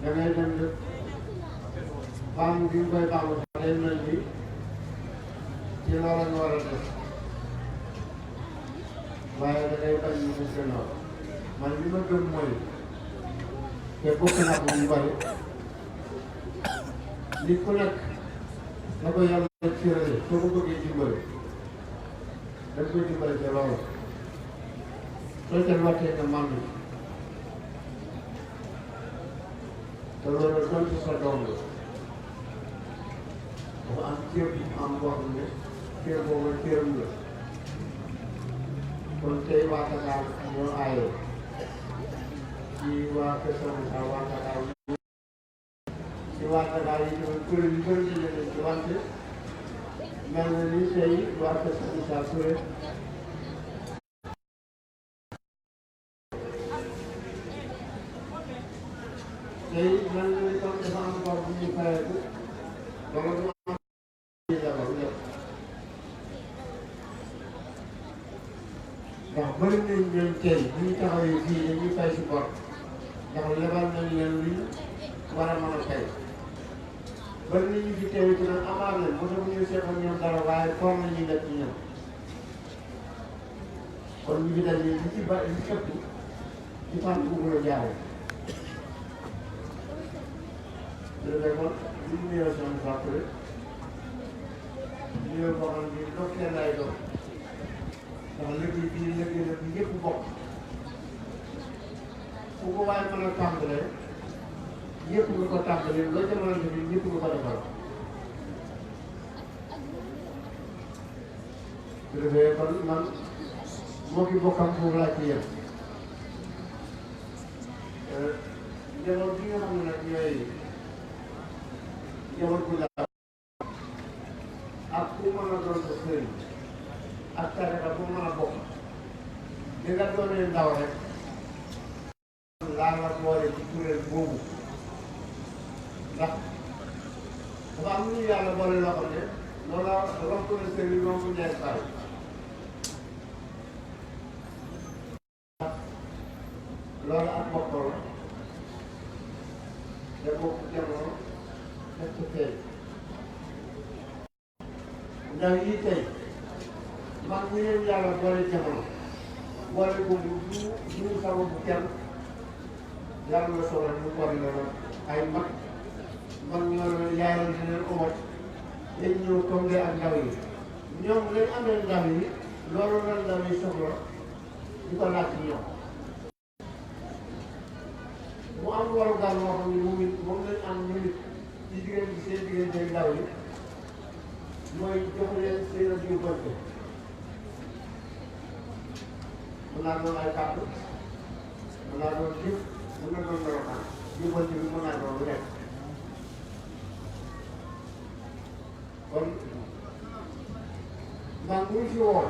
dangay dem de baamu bi ñu koy baamu day mel ni ci loola nga war a def waaye dangay bañ ñu gis gannaaw man li ma gëm mooy te bokk naa ko ñu bari nit ku nekk na ko yàlla cërale soo ko bëggee dimbale da nga koy dimbale ca loola soo ca wàccee nga mànd te loolu donte sa doom la dafa am cër bu am boo xam ne cër boobu cëram la kon tey waa Dakar ñoo aaye ci waa Kër Saalum waa Dakar ci waa Dakar yi tamit kuréel yu bëri ñu leen ci wante mel na ni tey waa Kër Saalum kuréel tey mel na ni comme dafa am bor bu ñuy fayeeku wala du am lebal lépp ndax bëri nañ leen tey bu ñu taxawee fii dañuy fay si bor ndax lebal nañ leen luñ war a mën a fay bëri nañu fi teew ci nag amaat leen moo tax ñu seqal ñoom dara waaye toog nañu nekk ci ñoom kon ñu fi daje li ci bari li ëpp ci fànn bu gën a jaaree léegi kon li ñu nuyoo seen fàttali nuyoo boo xam ne ndokkeel lay doon ndax liggéey bii liggéey na bi ñëpp bokk fu ko waaye mën a tàmbalee ñëpp nga ko tàmbalee loo ca mën a def ñëpp nga ko defal su defee kon man moo ki bokkam foofu laa ci yem njaboot bi nga xam ne nag ñooy njaboot bu laa ak ku mën a doon sa sëriñ ak tarixa bu mën a bokk di nga doonee ndaw rek laa la boole ci kuréel boobu ndax dafa am lu yàlla boole loo xam ne loola romp na sëriñ romb ñeent bàyyi loolu ak bokk la te bokk jamono def ko tey ndax yii tey man ñu leen yàlla boole jamono boole ko du sababu kenn yàlla la soxla ñu boole la ay mag ñoo la yàlla di leen omat dañ ñëw tombé ak ndaw yi ñoom lañ amee ndaw yi loolu la ndaw yi soxla di ko laaj ci ñoom mu am waru daal moo xam ne moom lañ am ñu nit ci diggante seen diggante ndaw yi mooy jox leen seen ak yóbbante mën naa doon ay kàddu mën naa doon jëf mën na doon melokaan yóbbante bi mën naa doon lu nekk kon man bu ñu si woo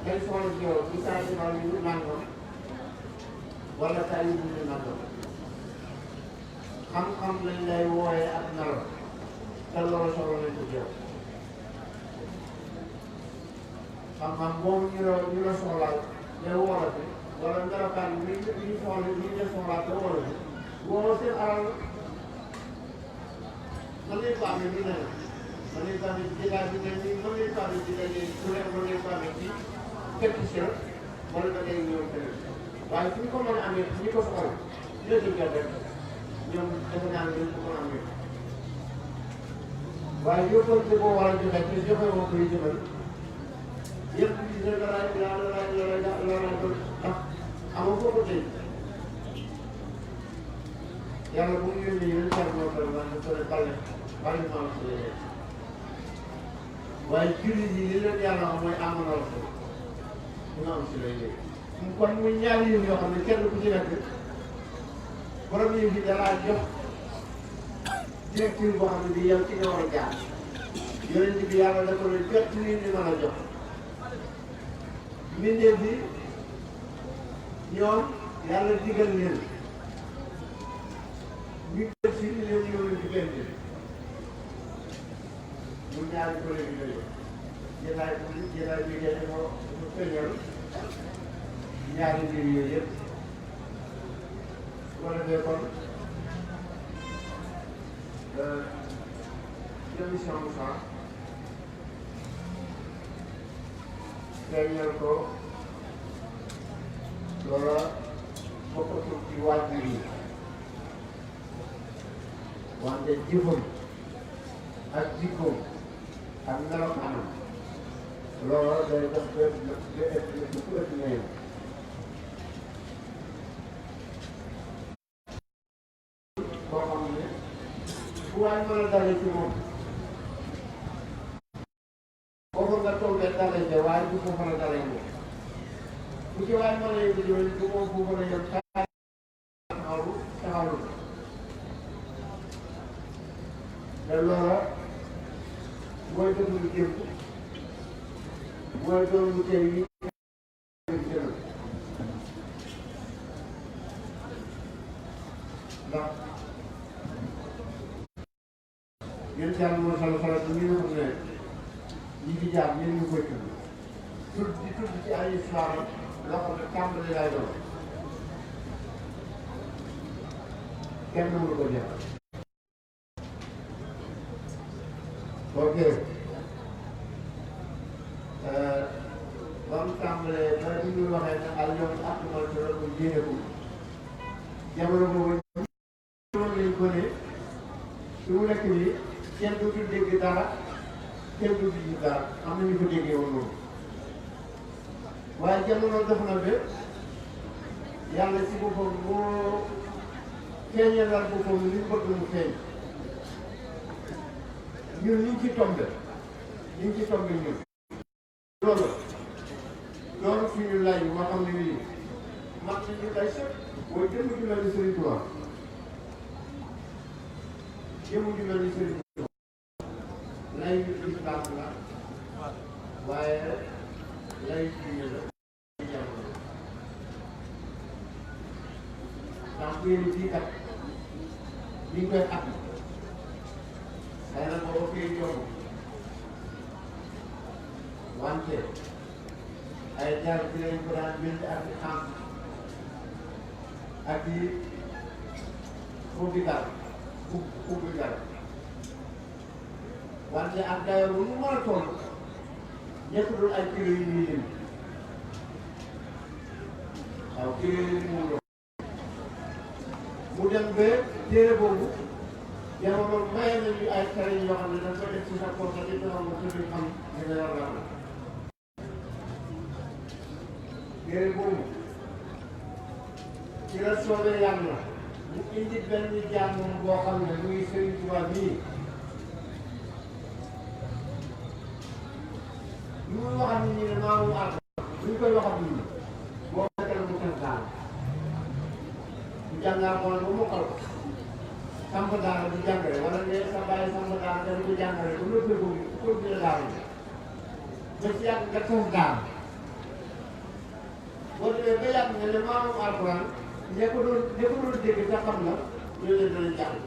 dañ soxla ci yow bu saa si ma ñu nangam wala saa yu ñu nangam xam-xam lañ lay wooyee ak nelaw te loolu soxla nañ ko ci yow xam-xam boobu ñu la soxlaal day wóorate wala melokaan bi ñu soxla ñu la soxlaal te wóorate boo seen alal mën nañu ko amee lu ne la mën nañu ko amee ci jilaay bi mel nii mën nañu ko amee ci léegi su ne mën nañu ko amee ci technicien wala da ngay ñëw feneen waaye fu ñu ko mën a amee ñi ko soxla ñoo ci jot rek ñoom dafa naan dañ ko mën a amee waaye yóbbante boo war a joxe te joxe woo koy jëmal yëpp ci sa daraay la ko tax amoo foo ko tey yàlla bu mu yónnee yéen a moo koy wax ne sore bale bale maa la ko waaye jullit yi li leen yàlla xam mooy amoon la ko ñu am si lay léegi kon muy ñaari yëf yoo xam ne kenn ku ci nekk borom yëf yi dalaa jox directive boo xam ne bii yow ci nga war a jaar yonent bi yàlla da ko ne jot li ñu mën a jox mbindeef bi ñoom yàlla digal leen ñu jël si li leen ñëw leen diggante mu ñaari collègue yooyu jëlaay bi ngeen moo feeñal ñaari mbir yooyu yëpp su ko defee kon émission Moussa feeñal ko loola bokkatul ci waajur yi wante jëfam ak jikkoom ak melokaanam loola day def ba ëpp ñëw boo xam ne bu waay mën a dalee ci moom foofu nga toogee dalee ca waaye du foofu la dalee moom bu ci waay mën a yëngu jëwee du moom foofu la yem taxawlu te loola mooy dëgg lu jëm mooy doon lu tey yi ndax yéen si yàlla mooy xala bi ñu nga xam ne ñi fi jaar ñeen ñu koy tudd di tudd ci ay histoire loo xam ne tàmbali lay doon kenn mënu ko jeex ok ba mu tàmbalee ba li ñu waxee ne al yoon ak mal ci loolu jéeneku jamono boobu lañ ko ne su mu nekk nii kenn du dégg dara kenn du gis dara am na ñu ko déggee woon noonu waaye jamono def na ba yàlla ci boppam moo feeñalal boppam li mu bëgg mu feeñ ñun ñu ngi ci tombé ñun loolu suñu laaj bi ma xam ne nii mag nañu day sëpp mooy jëmm ju mel ni Serigne Touba jëmm ju mel ni Serigne Touba lay islam la waaye lay diine la jamono ndax téere bii kat ñu ngi koy at xëy na booba koy yomb wante ay jaar ci lañ ko daan bind ak i xam ak i ubbi dara wante ak dayoo bu mu mën a toll ñett dul ay kilo yu ñuy lim waaw kilo yu mu doon mu dem ba téere boobu jamono maye nañu ay kare yoo xam ne dañ ko def ci sa poche di ko xam ne suñu xam ne nga yor la téere boobu ci la soobee yàlla mu indi benn jàmm boo xam ne muy Serigne Touba bii lu muy waxal nit ñi ne maamu àgg lu ñu koy waxal nit ñi boo fekkee mu tënk daal bu jàngaa xool ba mokkal samp daara di jàngale wala ne sa bàyyi samp daara dafa di jàngale ba lépp ko continuer daara bi ba ci yàgg nga tos daara boo demee ba yàgg nga ne maamu alxuraan ña ko doon dégg te xam la ñooñu danañ jàng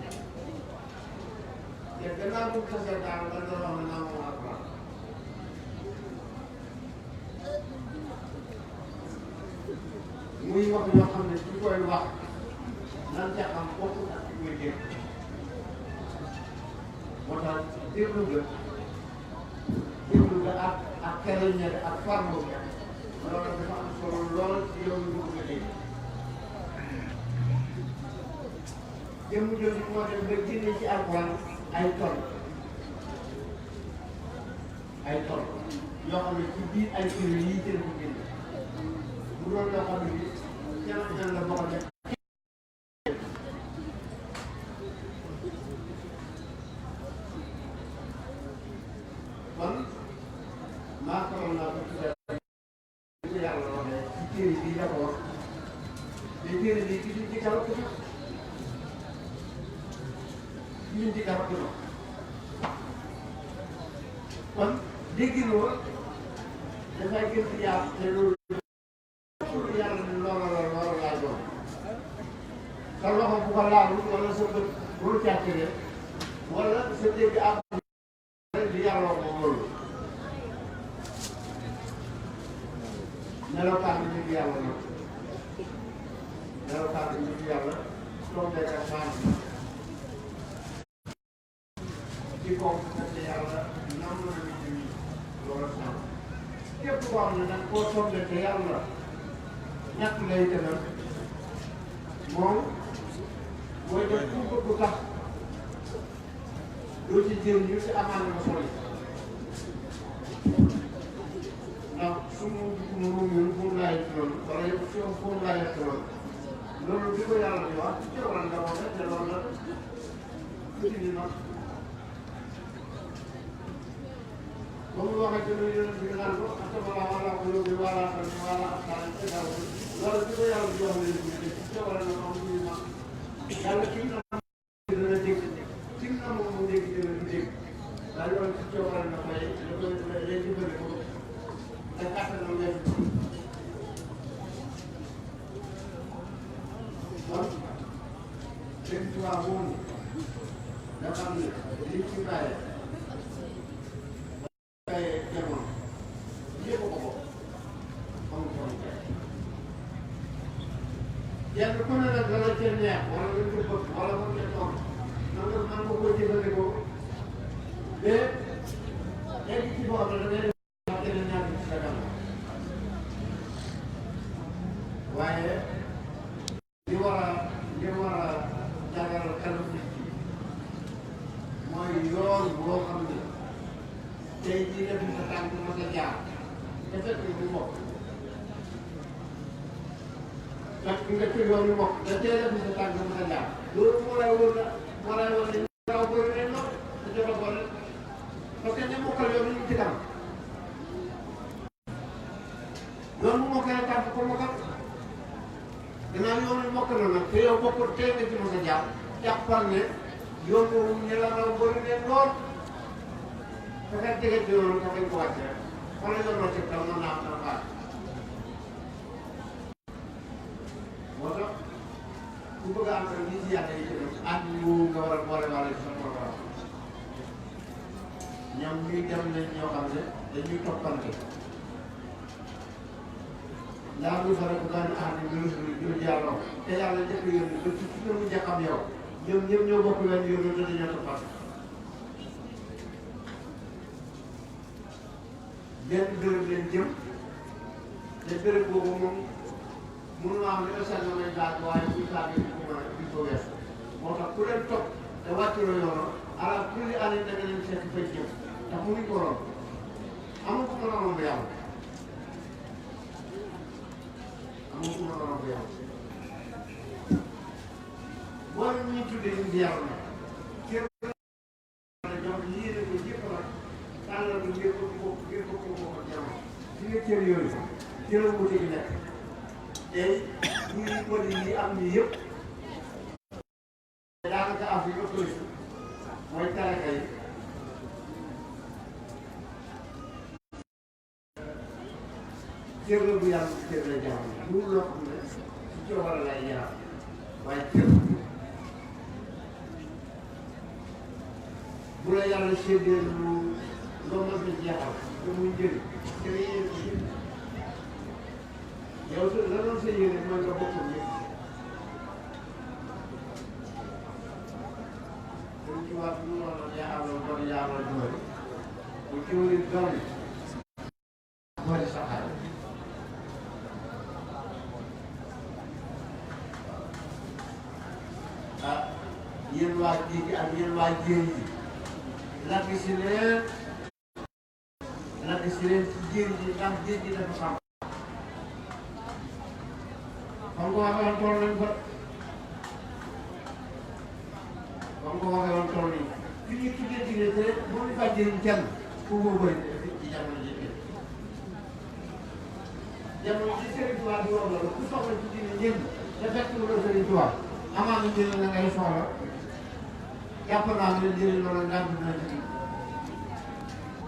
te gannaaw bu tasee daara da nga wax ne maamu alxuraan muy wax yoo xam ne su koy wax nan ca xam bokkul ak ci muy dégg moo tax déglu nga ak xelal ñebe ak farlu loolu dafa am solo lool ci yow ñu bëgg a dégg jëmm jooju moo dem ba génne ci alxuraan ay tool yoo xam ne ci biir ay kër yii jël ko génne bu doon loo xam ne bii ñeneen la boo ko def kon maa faral naa ko tuddee li yàlla waxee ci téere bi d'abord mais téere bi gisuñ ci garab gi gisuñ ci garab gi kon dégg nga dafay gën di yaatu te loolu yàlla ni loola laa doon sa loxo bu ko laalul wala sa bët bulu càccee wala sa dégg am di yàlla wax moom loolu melokaan bi nit yàlla nag melokaan bi nit yàlla tombé ak maam ci kaw nag yàlla nam la nit ñi loolu sax képp koo xam ne nag koo tombé te yàlla ñàkk lay demal moom mooy def ku bëgg tax doo ci jël ñu si amaan nga sori ndax suñu moom ñun foofu laay loolu wala yow si yow foofu laay loolu loolu bi ko yàlla di wax ci waral nga wax te loolu la tuuti ni nag ba mu waxee ci lu yéen bi naan ko atabala wala ko yóbbu wala asaan te daal loolu bi ko yàlla di wax leen ci waral nga xam ni ma yàlla kii na dana dégg kii na moom mu dégg dana du dégg daal loolu ci waral na fay da koy lay jëfandikoo te kàttanam leen kon seen tubaab boobu nga xam ne li ci bàyyi jamono yëpp ko bokk amul frontière yenn ku ne nag dana cee neex wala nga ko bëgg wala nga cee toog man nga koy jëfandikoo mais léegi ci boo xam ne da ngay def keneen ñaar ci sa kanam waaye li war a jàngal kanam nit ki mooy yoon boo xam ne tey jii def sa tànk ma sa jaar te fekk bu mokk fekk nga ci yoon yu mokk te tey def sa tànk ma sa jaar loolu moo lay wër ne raw bëri leen lool te jot a boole parce que ñi mokkal yoon ñu ci kanam yoon bu mokkee tànk ko mokkal gannaaw yoon yu mokk na nag te yow bokkul tey nga ci ma sa jaar jàppal ne yoon boobu ñu la raw bëri leen lool te fekk jege ci yoon te dañ ko wàcce rek wala yoon la ci taw mën naa am dara baax moo tax ku bëgg a am rek lii ci yàlla yi ci dem ànd yu nga war a boole wala ci sa programme ñoom ñuy dem nañ ñoo xam ne dañuy toppante laa muy fa rek daan ànd ñu jàlloo te yàlla njëkk yónni ba ci mu njëkk am yow ñoom ñëpp ñoo bokk wenn yónni te dañoo toppante benn béréb leen jëm te béréb boobu moom mënu am li nga na may daal waaye buy tàggee di ko mën a di ko weesu moo tax ku leen topp te wàcculoo yoonam ala kulli année da nga leen seet fay jëm te mënuñ ko romb amul ku mën a romb yàlla amul ku mën a romb yàlla boo leen ñuy tuddee ñu di yàlla nag ñoom lii ne ko jëpp nag tàllal bi ngir ko bokk ak jamono li nga cër yooyu cëram wuute gi nekk tey ñi ko yi am ni yëpp daanaka am fi ëpp mooy taraka yi cër la bu yàlla ci cër lay jaam loolu loo xam ne ci coobare lay jaar waaye cër bu la yàlla séddee lu loo mën a jeexal te muy njëriñ te la yéene ko njëriñ yow la doon sa yéene mooy nga bokk ñëpp Tuubaa bi ñu waroon yaakaar bon yaakaar jooy bu jiwli doon bari saxaar ah yéen waa géej gi ak yéen waa géej gi lakk si leen ci géej gi ndax géej gi dafa xam xam nga waxee woon tool nañ fa xam nga waxee woon tool nañ fi ñuy tuddee jigéen te mënuñ faa jëriñ kenn ku ko bëri ci jamono ji jamono ji Sëriñ Tuubaa di wax la ku soxla ci diine njëriñ te fekk nga Sëriñ Tuubaa amaa na njëriñ la ngay soxla jàpp naa ne njëriñ loolu ndànk dina ci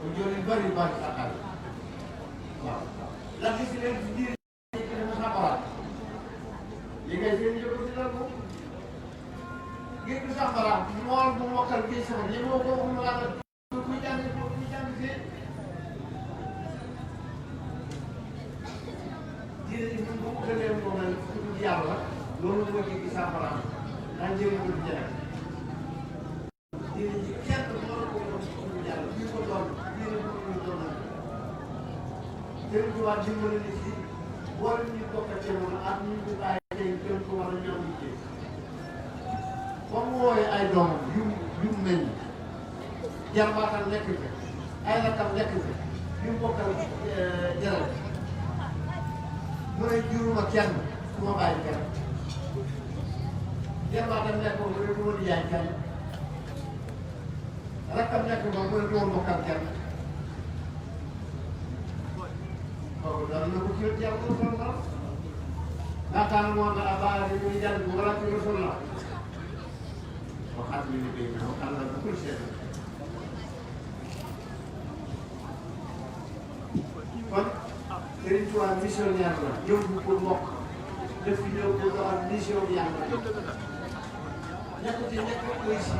bu jëriñ bari saxaar waaw la gis leen ci diine ci dafa saxaraat li ngay seen yëpp ci la ko géej gi saxaraat mool bu mokkal géej sax ñi moo ko waxum laa kuy jàng see diine ji mun bu gënee moom la tudd yàlla loolu mooy géej gi saxaraat daa njëriñ ko di jëlee diine ji kenn mënu ko tudd yàlla bii ko doon diine mënu ko doon Sëriñ Tuubaa dimbali nit si boole ñu bokk ak jamono ak ñu ngi bàyyi tey gën ko war a ñëw liggéey ba mu wooyee ay doomam yu meññ jarbaatam nekk fi ay rakkam nekk fi yu mu bokkal jaral mu ne juruma kenn su ma bàyyi kenn jarbaatam nekk ko mu ne du ma di yaay kenn rakkam nekk ko mu ne du ma bokkal kenn kooku daal na ko ci yàlla ko sol la laataan moo nga abaa di muy jàng wala ci rasul la waxaat ñu ne béy na waxaat la ko seet kon Sëriñ Tuubaa missionnaire la ñëw bu ko mbokk def fi ñëw ko doxal mission bi yàlla nekk ci nekk koy si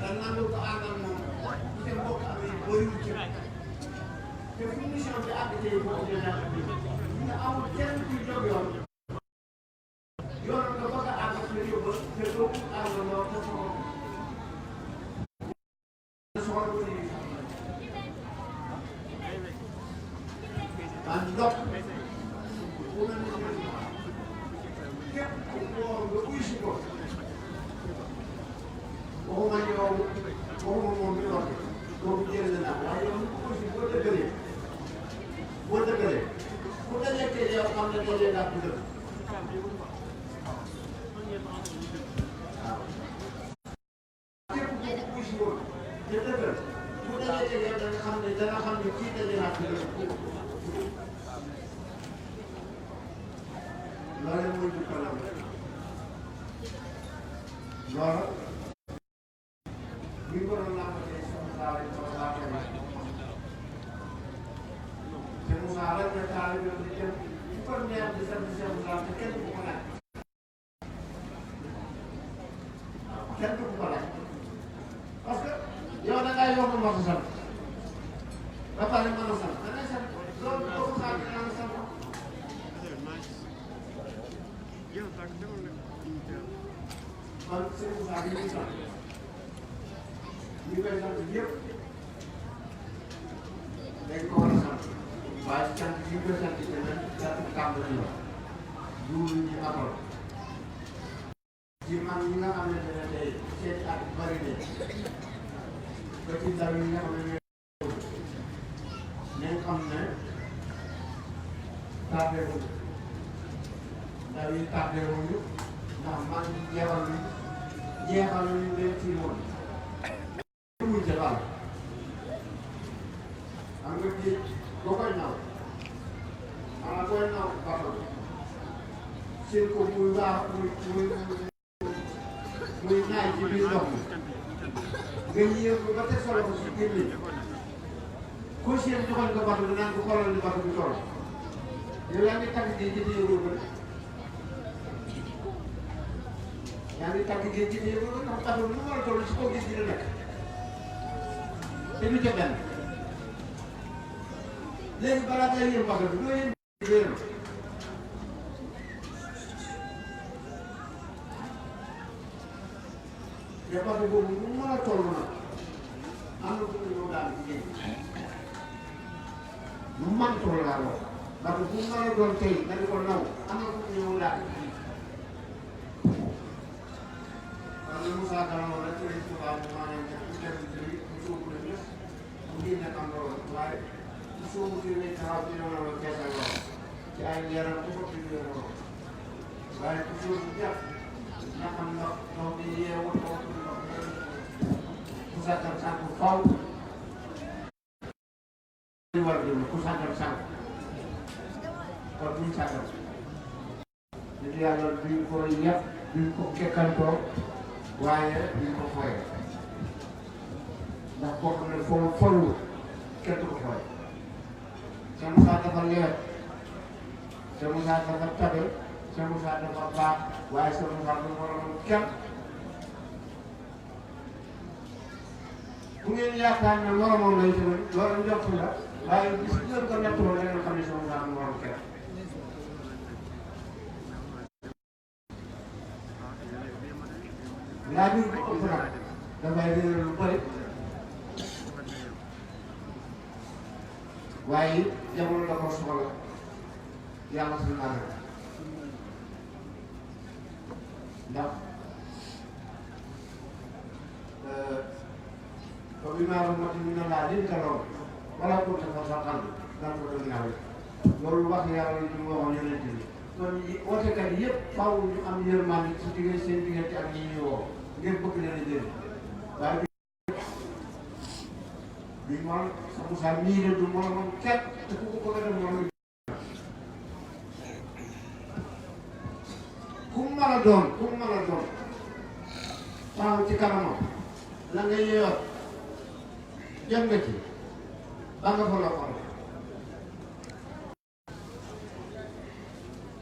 da nangu ko àndal moom bu te mbokk amee bëriwul ci te fu mission bi àgg tey boo ko jëlee ak ñu amul kenn kuy jóg yoon yoon nga bëgg a àgg te yóbbu te doo ko àgg loo te soxla ko nii man ndox bu mel ni képp ku wóor nga uy si ko waxuma yow waxuma moom mi wax kooku jëlee naa waaye yow ñu ko uy si boo dëggalee ku dajee yow xam ne dajee naa ko dëgg waaw képp ku uy si woon te dëggal ku dajee yow dana xam ne kii dajee naa ko dëgg loolu mooy jukkalam loolu bi ko doon làmbatee sama saal yi sama saal yi te Moussa rek ne saal yi di dem bu ko neex di sant Cheikh Moussa te kenn du ko laaj waaw kenn du ko laaj parce que yow da ngay yomb moo ko sant ba pare mën a sant da ngay sant loolu boo ko xaar dina la sant kon Serigne Moussa bi ñuy sant ñu koy sant yëpp dañ ko war a sant waaye sant yi ñu koy sant tamit sant kàmb lañu wax duulu ñi amoon ci man ñi nga xam ne tey seen at bari ne ba ci ndaw yi nga xam ne nañ xam ne tardewuñu ndaw yi tardewuñu ndax man jeexal nañu leen ci moom muy jëlaat xam nga kii boo koy naw maanaam booy naw bato seen ko muy naaj ci biir ndox mi nga yéeg ko ba teg solo ko si génne ko seen joxoon nga bato bi naan ko xoolal ni bato bi toll yow yaa ngi tàgg géej gi yëgoo ko yaa ngi tàgg géej gi yëgoo ko ndax bato bi lu war a toll si kaw géej gi la nekk te du ca benn léegi balaa ngay yéen bato bi doo yéen yéen dépassé boobu lu mën a toll nag am na fu mu ñëw daal di génn lu mën a toll laa wax parce que fu mu mën a doon tey nga di ko naw am na fu mu ñëw daal di génn parce que Moussa Dama woon rek Serigne Touba maanaam mu dem ci mu sóobu la ñëpp mu génne am loolu waaye mu sóobu ci ne taxaw ci ne la keesal loolu ci ay leeral bu ko ci leeral waaye ku sóobu jàpp nga xam ndox ndox bi yeewu ndox ku sàggal sànq faw li war a déglu ku sàggal sànq kon buñ sàggal nit yàlla duñ ko yàpp duñ ko kekkantoo waaye duñ ko fooye ndax bokk na foo folu kenn du ko fooye Cheikh Moussa dafa leer Cheikh Moussa dafa tabe Cheikh Moussa dafa baax waaye Cheikh Moussa du moroom kenn bu ngeen yaakaar ne moromam lay tamit loolu njort la waaye bis bu ngeen ko nettoo da ngeen xam ne Cheikh Moussa du moroom kenn laa biir bu ëpp nag dafay réer lu bëri waaye jamono da ko soxla yàlla suñu àll ndax comme li ma la wax ñu ne laa leen kaloon wala ko te fa saxal daan ko doon yàlla loolu wax yàlla li mu waxoon yonent bi kon wootekat yi yëpp faaw ñu am yërmande ci diggante seen diggante ak ñi ñuy woo ngeen bëgg leen a jëriñ waaye bi moom sa Moussa mii de du moromam kenn te ku ko bëgg a def moom ku mu mën a doon taxaw ci kanamam la nga yor jëm nga ci ba nga fa loo xam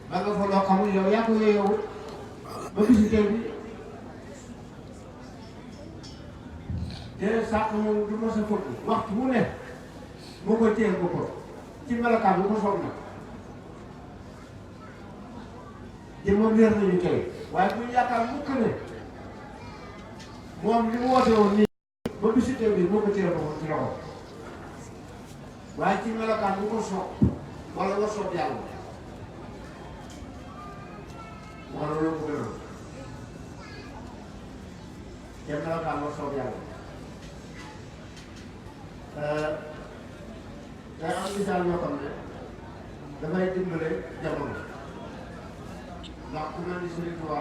ba nga fa loo xamul yow yaa ko yeyoo ba bisu tey bi te sax moom du ma sa fëgg waxtu mu ne moo koy téye ko ci melokaan bu ko soog na te moom leer nañu tey waaye bu ñu yaakaar mukk ne moom li mu woote woon nii ba bisu tey bi moo ko téye ko ci loxo waaye ci melokaan bu ko soog wala nga soog yàlla wala loolu ko gënoon te melokaan nga soog yàlla day am misaal yoo xam ne dafay dimbale jamono ndax ku mel ni Serigne Touba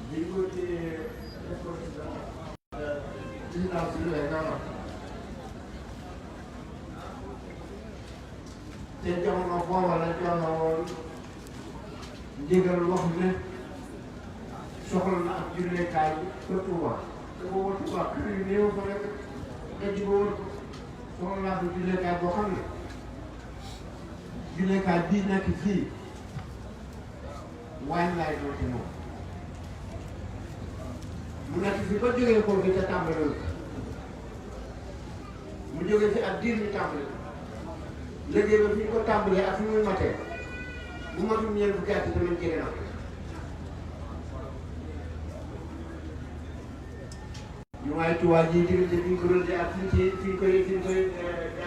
biñ ko téye président si lu nga wax te jamono booba la joxe woon ndigal wax ne soxla na ak julleekaay ba Touba te booba Touba kër yu néew fa nekk nga ji ba wër soxla naa ko julleekaay boo xam ne julleekaay bii nekk fii waaye laay doon ci moom mu nekk fi ba jógee ko bi ca tàmbali mu jógee fi ak diir ñu tàmbali liggéey ba fi ñu ko tàmbalee ak fi muy matee bu matul ñeent fukki at danañ jege na ñu waaye tuwaay ji diggante fi ñu ko rëddee ak fi ñu koy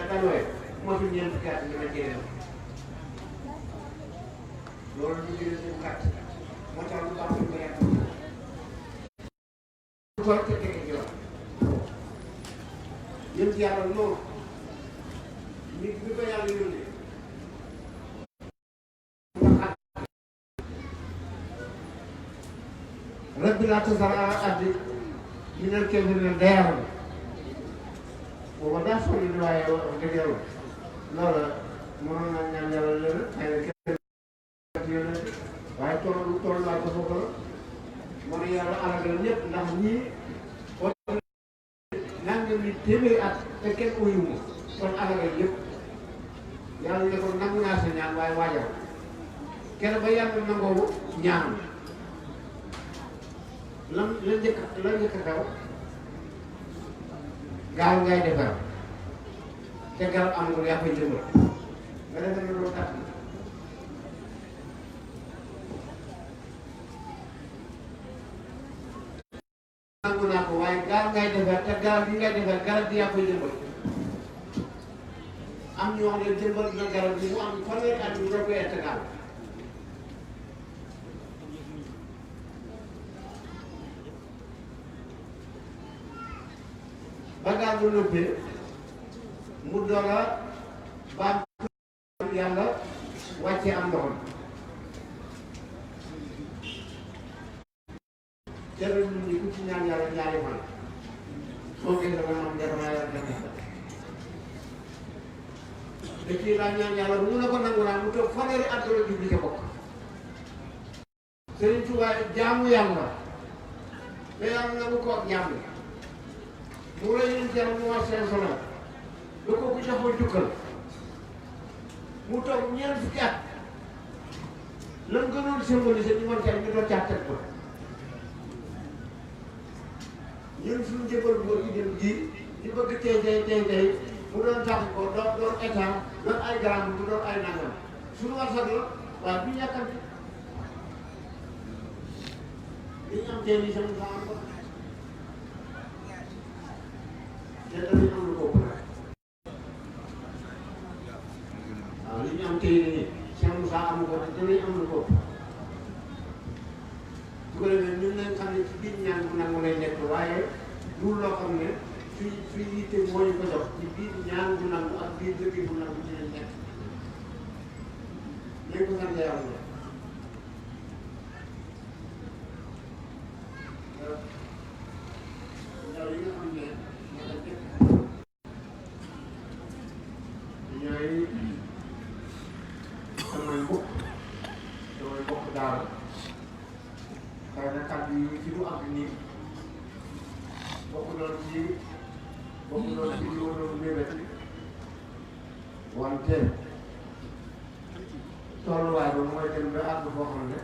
dalooyee bu matul ñeent fukki at danañ jege na loolu ñu jëlee seen kàtt moo tax lu baax ñu ko yàq ko te tege jox yéen ci yàlla loolu nit bi ko yàlla yónnee rabbi laa tazar alal ardi minal kaafiriina dayyaaran booba daa sonn waaye wax dëgg yàlla loola mënoon naa ñaan yàlla leen xëy na kenn waaye toll laa ko foofu la moo ne yàlla alagal ñëpp ndax ñii nangam ni téeméeri at te kenn uyu ma kon alagal yëpp yàlla ne ko nangu naa sa ñaan waaye waajal kenn ba yàlla nangoo ñaan la njëkk xew gaal ngay defar te garab amul yaa koy jëmbal nga defar ne loolu tax nangu naa ko waaye gaal ngay defar te gaal bi ngay defar garab gi yaa koy jëmbat am ñu wax ne jëmbat na garab bi mu am fanweeri at ñu doog koy ett gaal ba gaal bu nëbbee mu door a baam yàlla wàccee am ndoxam jarul nit ñi ku ci ñaan yàlla ñaari fan soo gisee dama am jafe-jafe yàlla def da ciy laa ñaan yàlla bu mu ne ko nangu naa mu toog fanweeri at la jubli ca bokk Sëriñ Tuubaa jaamu yàlla te yàlla nangu ko ak ñaam mu la yéen jàll mu wax seen sonal da ko ku joxoon jukkal mu toog ñeent fukki at lan gënoon symboliser ñu mën caa ñu doon caa teg ko ñun suñu jëbal góor gi dem ji ñu bëgg tey mu doon tax ko doon état doon ay garam mu doon ay nangam suñu warsak la waaye bu ñu yàkkamti li ñu am tey nii sama saa am ko te danañ am lu ko ëpp waaw li ñu am tey nii Cheikh Moussa amu ko te danañ am lu ko ëpp su ko defee ñun nañ xam ne ci biir ñaan bu nangu lay nekk waaye du loo xam ne suy yitte moo ñu ko jox ci biir ñaan bu nangu ak biir dëkk bu nangu ci lañ nekk nañ ko sant yàlla ndaw yi nga xam ne ñoo def ñooy samay mbokk daara xëy na kàddu yi ci lu am nii bokk doon ci li ma doon mébét wante tolluwaay ba mooy dem ba àgg foo xam ne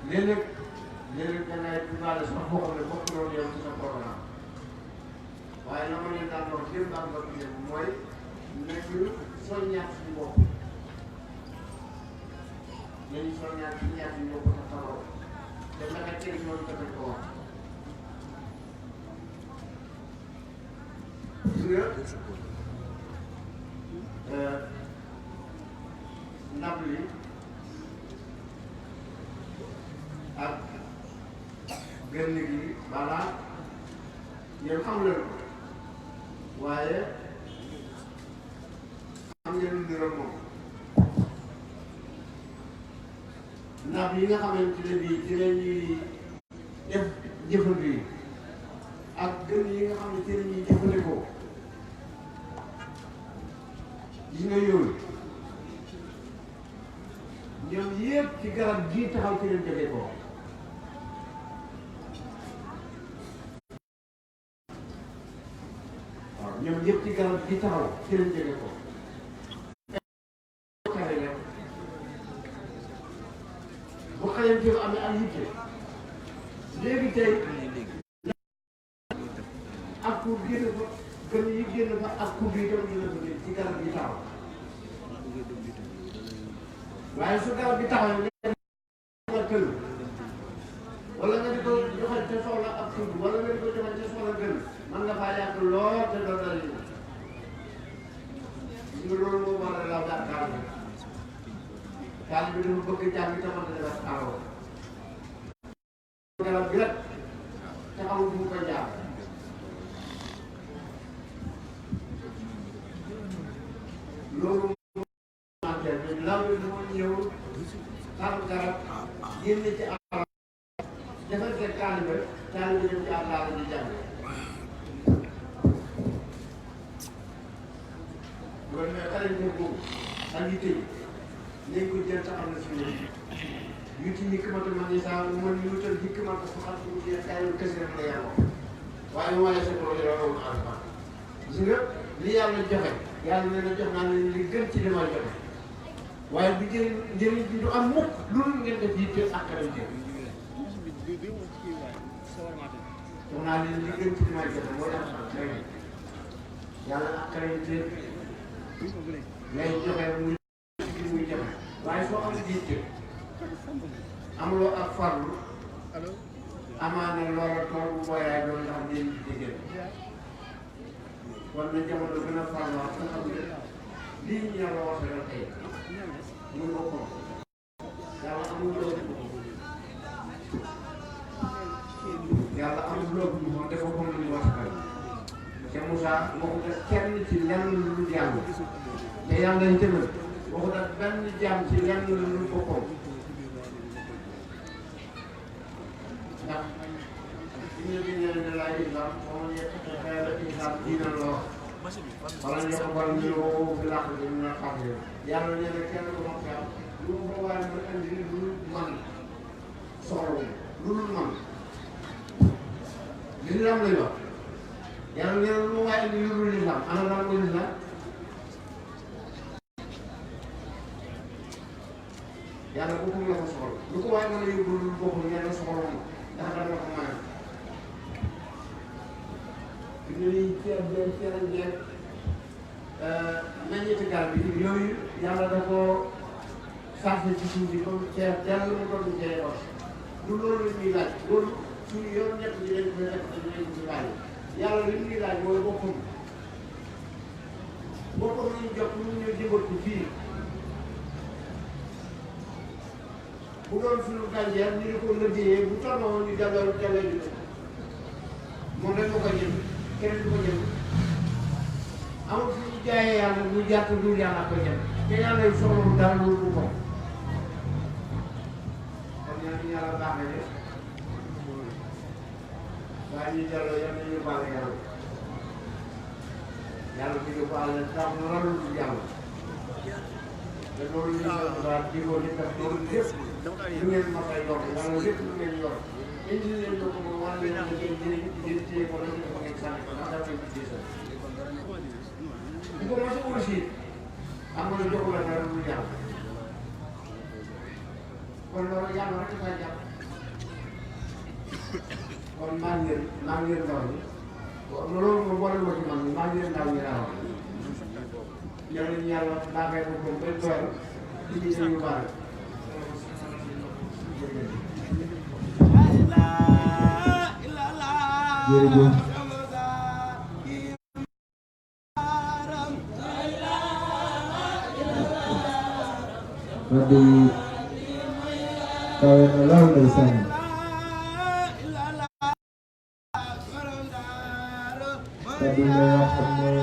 léeg-léeg dangay dugaale sax boo xam ne bokk doon yow ci sa programme waaye la ma leen daan wax démb ak mbokk yi mooy nekk soññaat suñu bopp nañu soññaat suñu ñaat ñu bopp te taxaw te naka tey noonu tamit ko wax gis nga ndab li ak gën gi balaa ngeen xam leen ko waaye xam ngeen lu niroog moom ndab yi nga xamante ne bii ci la ñuy def jëfandu yi ak gën yi nga xam ne ci la ñuy jëfandikoo gis nga yooyu ñoom yëpp ci garab gii taxaw ci leen jógee ko waaw ñoom yëpp ci garab gii taxaw ci leen jógee ko bu xayam ci amee ak yitte léegi tey ak pour génn fa gën yi génn fa ak pour bi itam dina ko ci garab gi taxaw waaye su garab gi taxaw nga kër wala nga di ko joxe te soxla ak suuf wala nga di ko joxe te soxla gën mën nga faa yàq lool te doo dal yi nga loolu moo waral laaw daal kaal bi dafa bëgg jàng tamit dafa taxaw garab gi rek taxawul bu mu ko jaar loolu law bi dama ñëw xam garab génn ci àll defal seen taalibe dem ci àll di jàng loolu mais xale boobu ak yi tey nañ ko jël taxaw na suñu yuti hikmata man yasaa man yuutal hikmata faqad utiya khayran kasiiran la yàlla waaye moo lay seetlu loolu loolu alquran gis nga li yàlla joxe yàlla nee na jox naa leen li gën ci li ma joxe waaye bu njëriñ bi du am mukk loolu ngeen def yitte ak xaram jox naa leen li gën ci li ma joxe moo tax yàlla ak xaram lay joxe muy joxe waaye soo am yitte amuloo ak farlu amaana loola tool bu booyaay doon ndax ngeen jigéen kon na jamono gën a farloo nga xam ne lii ñu yàlla waxee la tey mun nga ko yàlla amul loolu yàlla amul loolu moom dafa ko lu ñu wax te Moussa waxut ak kenn ci lenn lu dul yàlla te yàlla ñu tënal waxut ak benn jaam ci lenn lu dul boppam ndax ñu ne ne laay islam moom ñett xeer islam diina loo wala ñu ko war ñu fi làq bi ñu ne xam ne yàlla nee na kenn du ma xeex lu mu fa waaye ma indi lu man soxla lu dul man lislaam lay wax yàlla nee na lu mu waaye indi lu dul lislaam ana lan mooy lislaam yàlla boppam la ko soxla lu ko waaye mën a yóbbu lu boppam nee na soxla ma ndax dama ko mën ñuy ceeb jeeg meññeeti garab bi yooyu yàlla da koo sarfe ci suuf bi comme ceeb dara lu mu doon cee wax du loolu la ñuy laaj loolu suñu yoon ñett ñi dañ koy def dañ leen ci bàyyi yàlla li ñuy laaj mooy boppam boppam ñu jot lu ñu jëmbat ko fii bu doon suñu gàncax ñu ngi ko liggéeyee bu tolloo ñu delloo ji moom rek moo koy jënd keneen du ko jënd amul fu ñu jaayee yàlla ñu jàpp lu yàlla ko jënd te yàlla yu soxla mu dara loolu du ko kon yàlla baax na de waaye ñu delloo yàlla ñu baale yàlla yàlla bi ñu baale tax na lan lu dul yàlla te loolu ñu ngi daal di ko def loolu lépp lu ngeen ma koy yor yàlla lépp lu ngeen yor indi leen ko moom war leen a ngeen jëriñ téye ko rek ko ngeen sànni ko ndax dafa leen di diisal bu ko mos a aussi am na jox la dara lu yàlla kon loolu yàlla rek saa jàpp kon maa ngi leen ndaw ñi loolu moom boole ma ci man maa ngi leen ndaw ñi laa wax yàlla ñu yàlla baaxee ko moom bay doyal ci ñi ñu baale jërëjëf kàddu yi kawe na lool ndeysaan kàddu yi nga xam ne